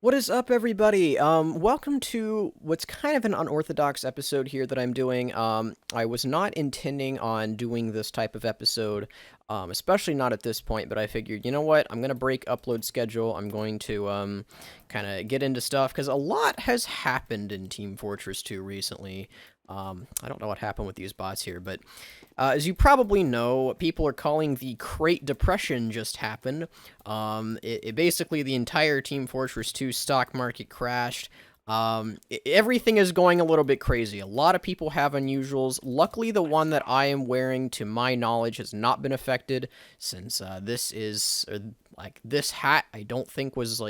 What is up, everybody? Welcome to what's kind of an unorthodox episode here that I'm doing. I was not intending on doing this type of episode, especially not at this point, but I figured, you know what? I'm going to break upload schedule. I'm going to kind of get into stuff, because a lot has happened in Team Fortress 2 recently. I don't know what happened with these bots here, but as you probably know, people are calling the Crate Depression just happened. It basically, the entire Team Fortress 2 stock market crashed. Everything is going a little bit crazy. A lot of people have unusuals. Luckily, the one that I am wearing, to my knowledge, has not been affected, since this hat, I don't think was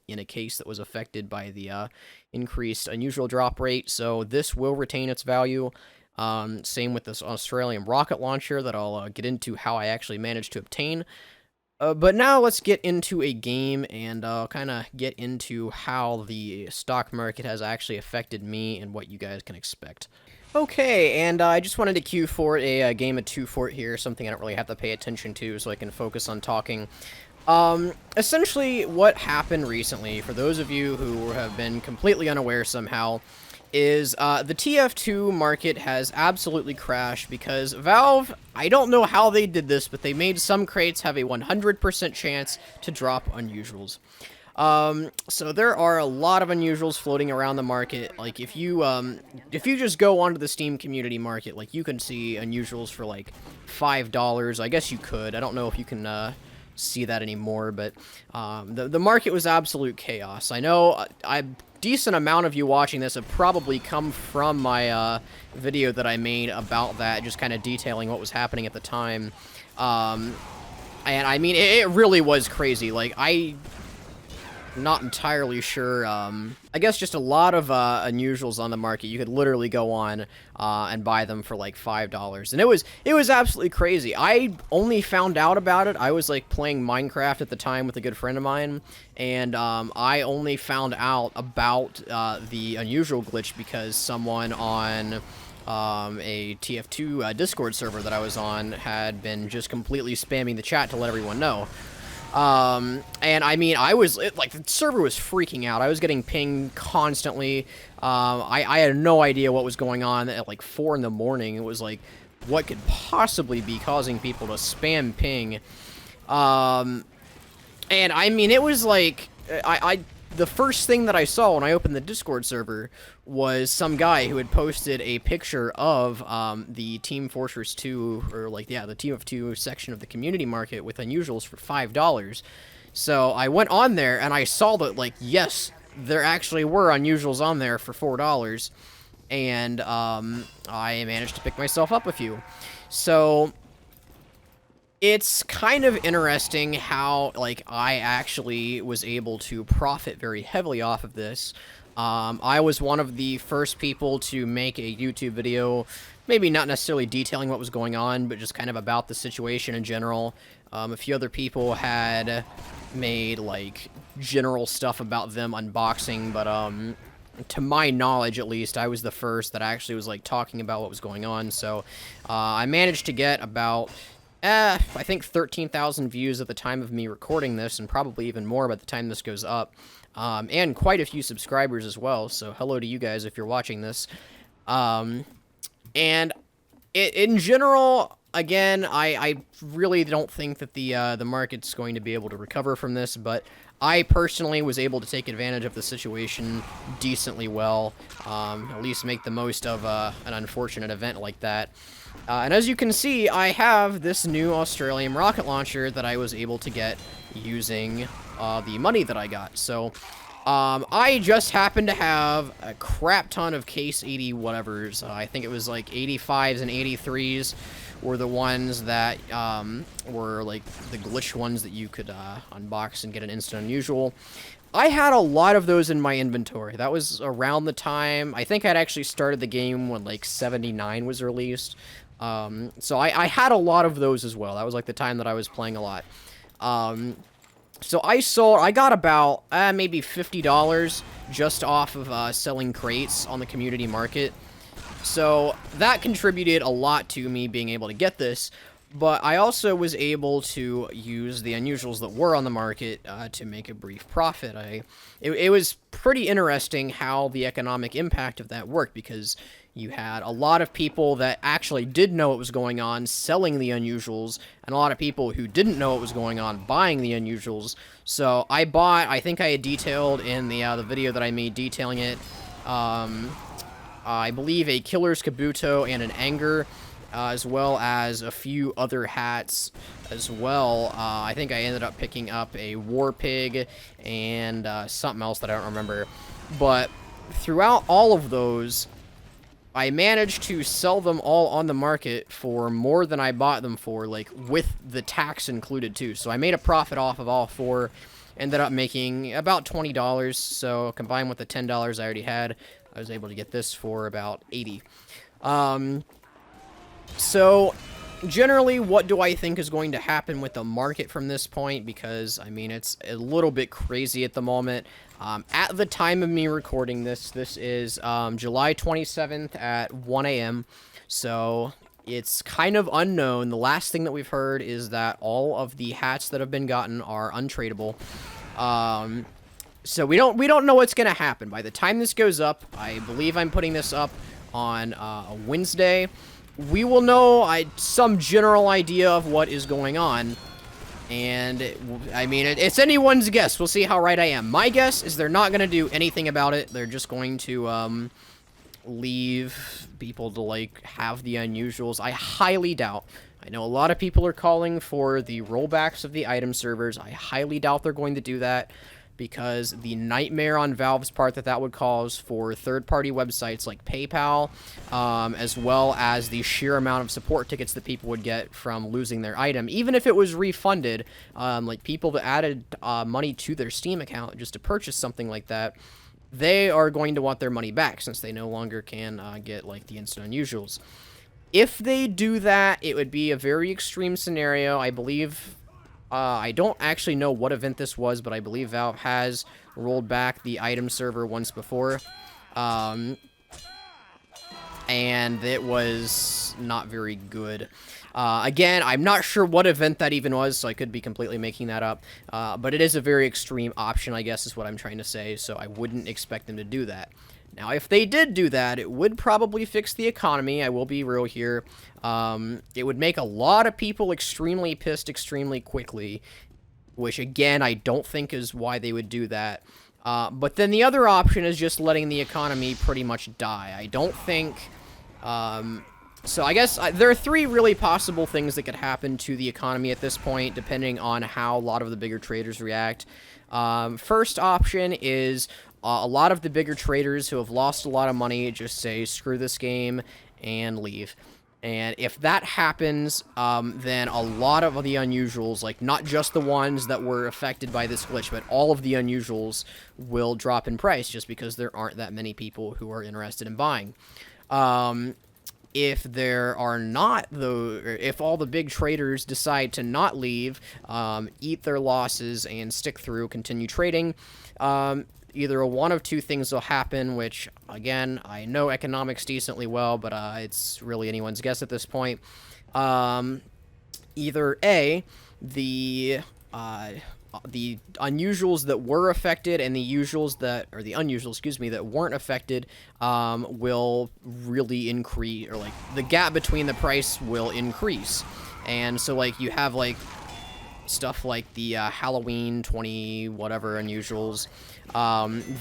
in a case that was affected by the increased unusual drop rate, so this will retain its value. Same with this Australian rocket launcher that I'll get into how I actually managed to obtain. But now let's get into a game and kind of get into how the stock market has actually affected me and what you guys can expect. Okay, and I just wanted to queue for a game of 2 Fort here, something I don't really have to pay attention to, so I can focus on talking. Essentially, what happened recently, for those of you who have been completely unaware somehow, is the TF2 market has absolutely crashed because Valve, I don't know how they did this, but they made some crates have a 100% chance to drop unusuals. So there are a lot of unusuals floating around the market. Like, if you just go onto the Steam community market, like, you can see unusuals for, like, $5. I guess you could. I don't know if you can, see that anymore, but the market was absolute chaos. I know a decent amount of you watching this have probably come from my video that I made about that, just kind of detailing what was happening at the time. And I mean, it really was crazy. Like, not entirely sure. I guess just a lot of unusuals on the market. You could literally go on and buy them for like $5, and it was absolutely crazy. I only found out about it. I was like playing Minecraft at the time with a good friend of mine, and I only found out about the unusual glitch because someone on a TF2 Discord server that I was on had been just completely spamming the chat to let everyone know. And I mean, like, the server was freaking out. I was getting pinged constantly. I had no idea what was going on at like 4 in the morning. It was like, what could possibly be causing people to spam ping? And I mean, it was like, the first thing that I saw when I opened the Discord server was some guy who had posted a picture of the Team Fortress 2, or like, yeah, the TF2 section of the community market with unusuals for $5. So I went on there and I saw that, like, yes, there actually were unusuals on there for $4, and I managed to pick myself up a few. So it's kind of interesting how, like, I actually was able to profit very heavily off of this. I was one of the first people to make a YouTube video, maybe not necessarily detailing what was going on, but just kind of about the situation in general. A few other people had made, like, general stuff about them unboxing, but, to my knowledge, at least, I was the first that actually was, like, talking about what was going on. So, I managed to get about, I think 13,000 views at the time of me recording this, and probably even more by the time this goes up. And quite a few subscribers as well, so hello to you guys if you're watching this. And in general, again, I really don't think that the market's going to be able to recover from this, but I personally was able to take advantage of the situation decently well, at least make the most of an unfortunate event like that. And as you can see, I have this new Australian rocket launcher that I was able to get using the money that I got. So I just happened to have a crap ton of case 80 whatevers. I think it was like 85s and 83s were the ones that were like the glitch ones that you could unbox and get an instant unusual. I had a lot of those in my inventory. That was around the time, I think I'd actually started the game when like 79 was released. So I had a lot of those as well. That was like the time that I was playing a lot. So I got about maybe $50 just off of selling crates on the community market. So that contributed a lot to me being able to get this. But I also was able to use the unusuals that were on the market to make a brief profit. It was pretty interesting how the economic impact of that worked, because you had a lot of people that actually did know what was going on selling the unusuals, and a lot of people who didn't know what was going on buying the unusuals. So I bought, I think I had detailed in the video that I made detailing it, I believe a Killer's Kabuto and an Anger, as well as a few other hats as well. I think I ended up picking up a War Pig and something else that I don't remember. But throughout all of those, I managed to sell them all on the market for more than I bought them for, like, with the tax included, too. So I made a profit off of all four, ended up making about $20, so combined with the $10 I already had, I was able to get this for about $80. So, generally, what do I think is going to happen with the market from this point? Because, I mean, it's a little bit crazy at the moment. At the time of me recording this, this is July 27th at 1 a.m., so it's kind of unknown. The last thing that we've heard is that all of the hats that have been gotten are untradeable. So we don't know what's going to happen. By the time this goes up, I believe I'm putting this up on a Wednesday, we will know some general idea of what is going on. And, I mean, it's anyone's guess. We'll see how right I am. My guess is they're not going to do anything about it. They're just going to leave people to, like, have the unusuals. I highly doubt. I know a lot of people are calling for the rollbacks of the item servers. I highly doubt they're going to do that, because the nightmare on Valve's part that would cause for third-party websites like PayPal, as well as the sheer amount of support tickets that people would get from losing their item, even if it was refunded, like people that added money to their Steam account just to purchase something like that, they are going to want their money back, since they no longer can get, like, the instant unusuals. If they do that, it would be a very extreme scenario. I believe... I don't actually know what event this was, but I believe Valve has rolled back the item server once before. And it was not very good. Again, I'm not sure what event that even was, so I could be completely making that up. But it is a very extreme option, I guess, is what I'm trying to say, so I wouldn't expect them to do that. Now, if they did do that, it would probably fix the economy. I will be real here. It would make a lot of people extremely pissed extremely quickly, which, again, I don't think is why they would do that. But then the other option is just letting the economy pretty much die. I don't think... so I guess there are three really possible things that could happen to the economy at this point, depending on how a lot of the bigger traders react. First option is... a lot of the bigger traders who have lost a lot of money just say, screw this game, and leave. And if that happens, then a lot of the unusuals, like not just the ones that were affected by this glitch, but all of the unusuals will drop in price just because there aren't that many people who are interested in buying. If there are not, though, if all the big traders decide to not leave, eat their losses and stick through, continue trading, either one of two things will happen, which, again, I know economics decently well, but it's really anyone's guess at this point. Either A, the unusuals that were affected and the unusuals, that weren't affected, will really increase, or, like, the gap between the price will increase. And so, like, you have, like, stuff like the Halloween 20 whatever unusuals,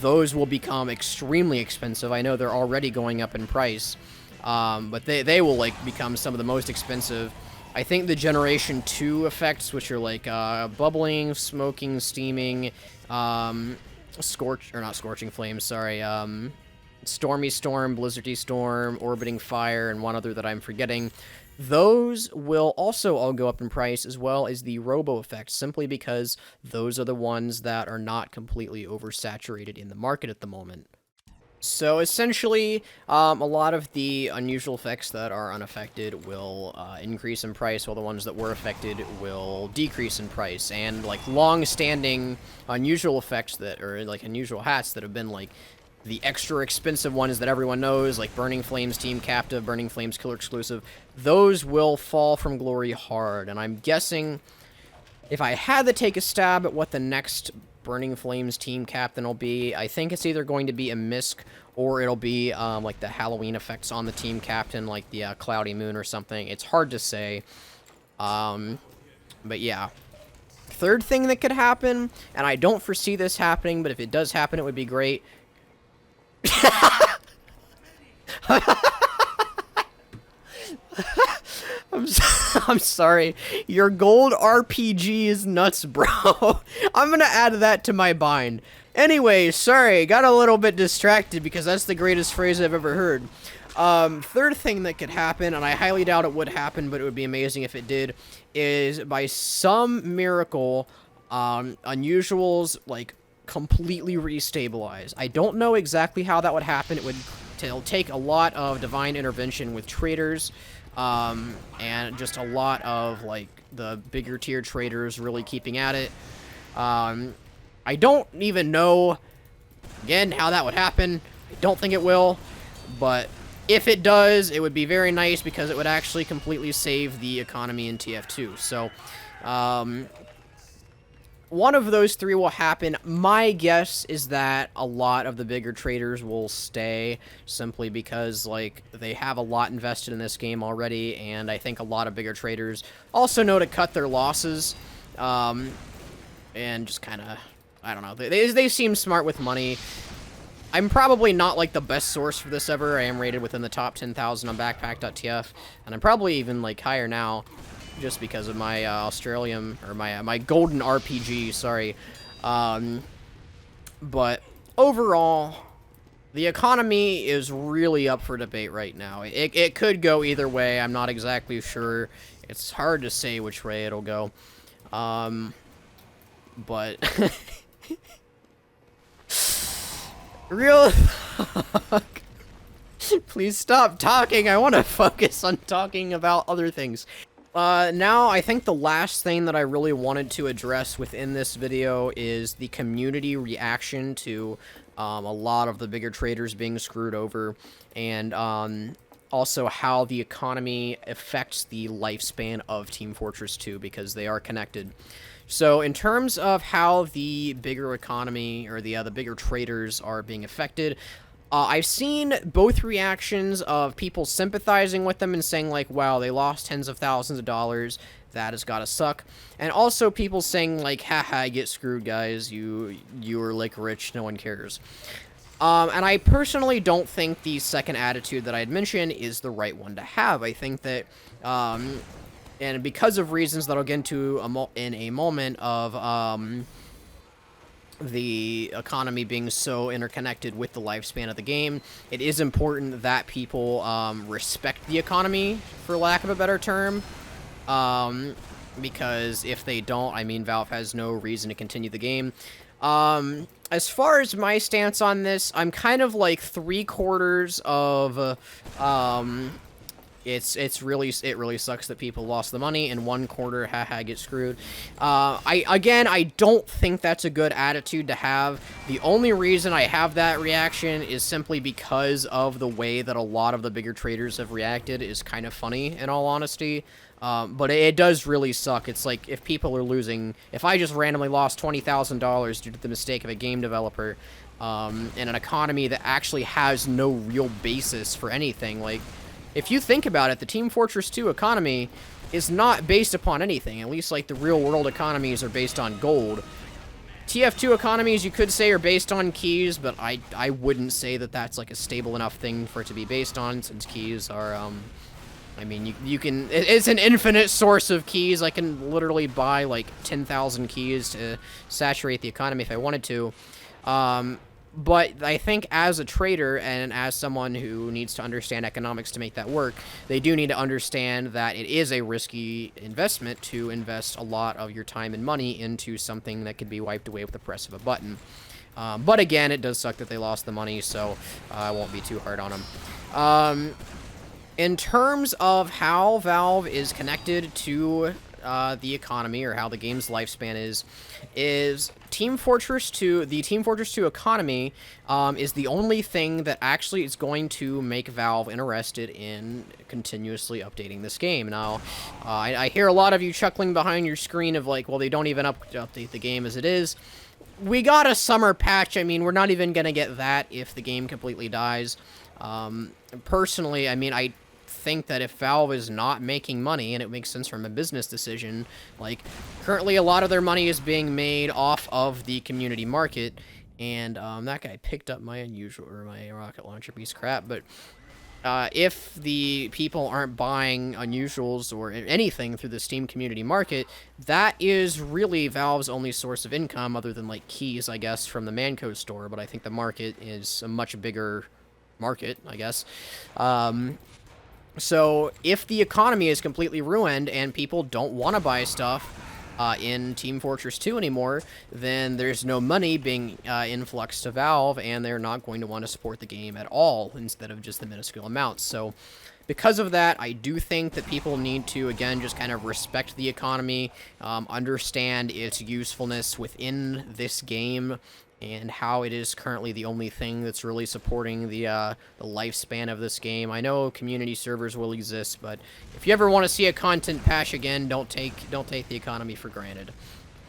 those will become extremely expensive. I know they're already going up in price, but they will, like, become some of the most expensive. I think the Generation 2 effects, which are like bubbling, smoking, steaming, not scorching flames, sorry, stormy storm, blizzardy storm, orbiting fire, and one other that I'm forgetting, those will also all go up in price, as well as the robo effects, simply because those are the ones that are not completely oversaturated in the market at the moment. So essentially, a lot of the unusual effects that are unaffected will increase in price, while the ones that were affected will decrease in price. And, like, long-standing unusual effects that, or, like, unusual hats that have been, like, the extra expensive ones that everyone knows, like Burning Flames Team Captive, Burning Flames Killer Exclusive, those will fall from glory hard. And I'm guessing if I had to take a stab at what the next Burning Flames Team Captain will be, I think it's either going to be a Misk or it'll be like the Halloween effects on the Team Captain, like the Cloudy Moon or something. It's hard to say. But yeah. Third thing that could happen, and I don't foresee this happening, but if it does happen, it would be great. I'm sorry. Your gold RPG is nuts, bro. I'm gonna add that to my bind. Anyway, sorry, got a little bit distracted because that's the greatest phrase I've ever heard. Third thing that could happen, and I highly doubt it would happen, but it would be amazing if it did, is by some miracle, Unusuals, like, completely restabilize. I don't know exactly how that would happen. It'll take a lot of divine intervention with traders, and just a lot of, like, the bigger tier traders really keeping at it. I don't even know, again, how that would happen. I don't think it will, but if it does, it would be very nice because it would actually completely save the economy in TF2. So, one of those three will happen. My guess is that a lot of the bigger traders will stay simply because, like, they have a lot invested in this game already, and I think a lot of bigger traders also know to cut their losses, and just kind of, I don't know, they seem smart with money. I'm probably not, like, the best source for this ever. I am rated within the top 10,000 on Backpack.tf, and I'm probably even, like, higher now, just because of my Australian, or my golden RPG, sorry. But overall, the economy is really up for debate right now. It could go either way. I'm not exactly sure. It's hard to say which way it'll go. But real please stop talking. I want to focus on talking about other things. Now, I think the last thing that I really wanted to address within this video is the community reaction to a lot of the bigger traders being screwed over, and also how the economy affects the lifespan of Team Fortress 2, because they are connected. So, in terms of how the bigger economy, or the bigger traders are being affected, I've seen both reactions of people sympathizing with them and saying, like, wow, they lost tens of thousands of dollars, that has gotta suck. And also people saying, like, haha, get screwed, guys, you are, like, rich, no one cares. And I personally don't think the second attitude that I had mentioned is the right one to have. I think that, and because of reasons that I'll get into in a moment of, the economy being so interconnected with the lifespan of the game, it is important that people respect the economy, for lack of a better term, because if they don't, I mean, Valve has no reason to continue the game. As far as my stance on this, I'm kind of like 3/4 of, it really sucks that people lost the money, and 1/4, haha, get screwed. I don't think that's a good attitude to have. The only reason I have that reaction is simply because of the way that a lot of the bigger traders have reacted is kind of funny, in all honesty. But it does really suck. It's like, if people are losing, if I just randomly lost $20,000 due to the mistake of a game developer, in an economy that actually has no real basis for anything, like, if you think about it, the Team Fortress 2 economy is not based upon anything. At least, like, the real-world economies are based on gold. TF2 economies, you could say, are based on keys, but I wouldn't say that that's, like, a stable enough thing for it to be based on, since keys are, I mean, you can... It's an infinite source of keys. I can literally buy, like, 10,000 keys to saturate the economy if I wanted to. But I think as a trader and as someone who needs to understand economics to make that work, they do need to understand that it is a risky investment to invest a lot of your time and money into something that could be wiped away with the press of a button. But again, it does suck that they lost the money, so I won't be too hard on them. In terms of how Valve is connected to the economy, or how the game's lifespan is Team Fortress 2, the Team Fortress 2 economy, is the only thing that actually is going to make Valve interested in continuously updating this game. Now, I hear a lot of you chuckling behind your screen of like, well, they don't even update the game as it is. We got a summer patch. I mean, we're not even going to get that if the game completely dies. Personally, I mean, I think that if Valve is not making money, and it makes sense from a business decision, like, currently a lot of their money is being made off of the community market, and that guy picked up my my rocket launcher piece of crap, but if the people aren't buying Unusuals or anything through the Steam community market, that is really Valve's only source of income, other than, like, keys, I guess, from the Manco store, but I think the market is a much bigger market, I guess. So if the economy is completely ruined and people don't want to buy stuff in Team Fortress 2 anymore, then there's no money being influxed to Valve, and they're not going to want to support the game at all instead of just the minuscule amounts. So because of that, I do think that people need to, again, just kind of respect the economy, understand its usefulness within this game, and how it is currently the only thing that's really supporting the lifespan of this game. I know community servers will exist, but if you ever want to see a content patch again, don't take the economy for granted.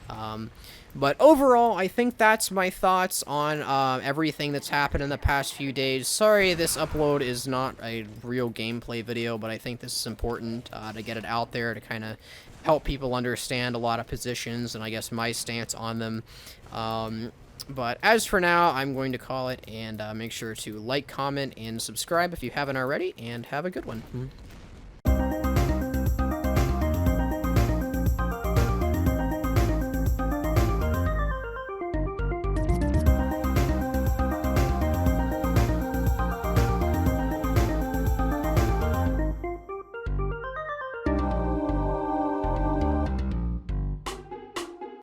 But overall, I think that's my thoughts on everything that's happened in the past few days. Sorry this upload is not a real gameplay video, but I think this is important to get it out there to kind of help people understand a lot of positions and I guess my stance on them. But as for now, I'm going to call it, and make sure to like, comment, and subscribe if you haven't already, and have a good one.